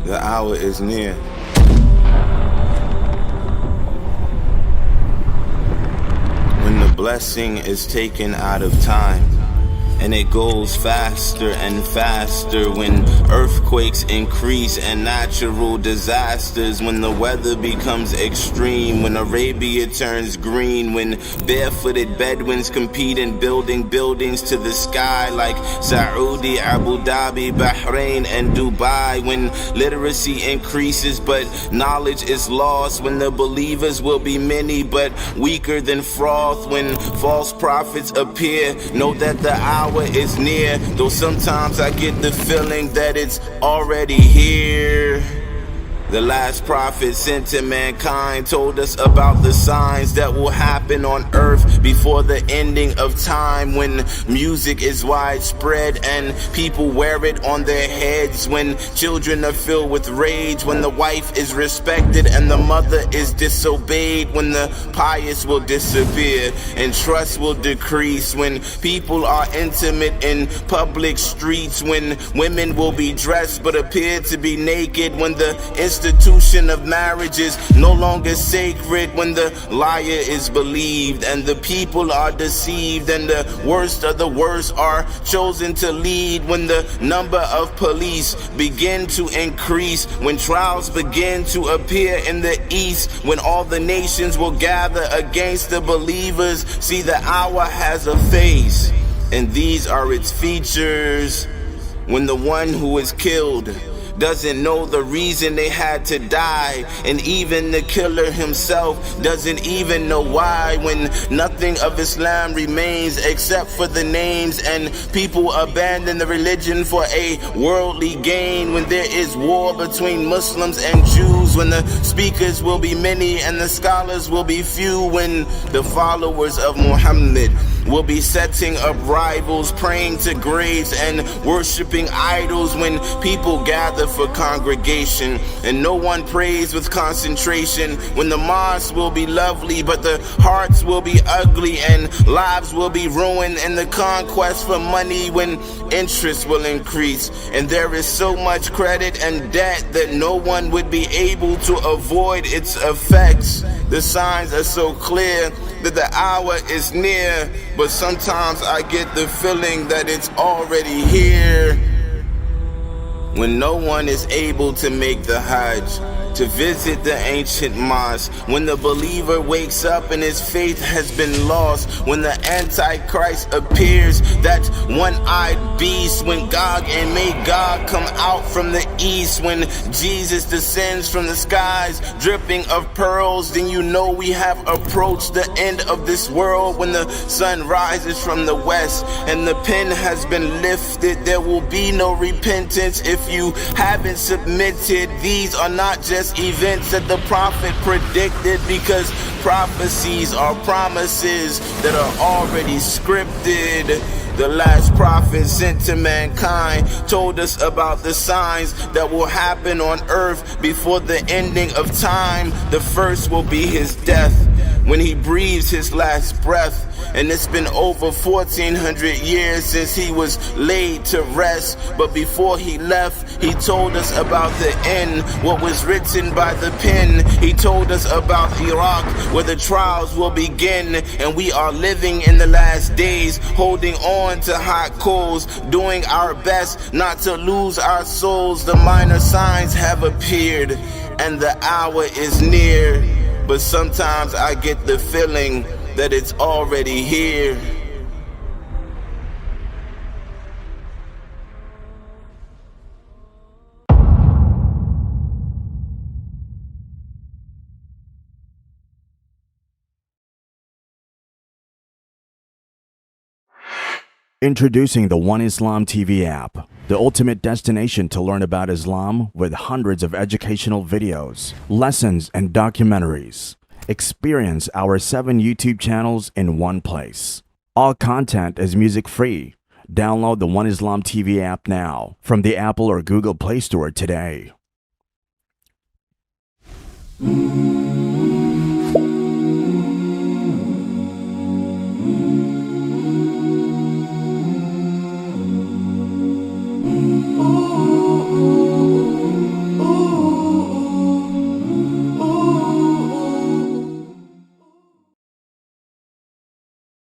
The hour is near. When the blessing is taken out of time, and it goes faster and faster. When earthquakes increase and natural disasters, when the weather becomes extreme, when Arabia turns green, when barefooted Bedouins compete in building buildings to the sky like Saudi, Abu Dhabi, Bahrain, and Dubai, when literacy increases but knowledge is lost, when the believers will be many but weaker than froth, when false prophets appear, know that the hour is near, though sometimes I get the feeling that it's already here. The last prophet sent to mankind told us about the signs that will happen on earth before the ending of time, when music is widespread and people wear it on their heads, when children are filled with rage, when the wife is respected and the mother is disobeyed, when the pious will disappear and trust will decrease, when people are intimate in public streets, when women will be dressed but appear to be naked, when the institution of marriage is no longer sacred, when the liar is believed and the people are deceived and the worst of the worst are chosen to lead, when the number of police begin to increase, when trials begin to appear in the east, when all the nations will gather against the believers. See, the hour has a face, and these are its features. When the one who is killed doesn't know the reason they had to die, and even the killer himself doesn't even know why, when nothing of Islam remains except for the names, and people abandon the religion for a worldly gain, when there is war between Muslims and Jews, when the speakers will be many and the scholars will be few, when the followers of Muhammad will be setting up rivals, praying to graves and worshiping idols, when people gather for congregation and no one prays with concentration, when the mosque will be lovely but the hearts will be ugly and lives will be ruined in the conquest for money, when interest will increase and there is so much credit and debt that no one would be able to avoid its effects. The signs are so clear that the hour is near, but sometimes I get the feeling that it's already here. When no one is able to make the Hajj, to visit the ancient mosque, when the believer wakes up and his faith has been lost, when the Antichrist appears, that one-eyed beast, when Gog and Magog come out from the east, when Jesus descends from the skies dripping of pearls, then you know we have approached the end of this world. When the sun rises from the west and the pen has been lifted, there will be no repentance if you haven't submitted. These are not just events that the prophet predicted, because prophecies are promises that are already scripted. The last prophet sent to mankind told us about the signs that will happen on earth before the ending of time. The first will be his death, when he breathes his last breath. And it's been over 1400 years since he was laid to rest. But before he left, he told us about the end, what was written by the pen. He told us about Iraq, where the trials will begin. And we are living in the last days, holding on to hot coals, doing our best not to lose our souls. The minor signs have appeared and the hour is near, but sometimes I get the feeling that it's already here. Introducing the One Islam TV app, the ultimate destination to learn about Islam with hundreds of educational videos, lessons, and documentaries. Experience our 7 YouTube channels in one place. All content is music-free. Download the One Islam TV app now from the Apple or Google Play Store today.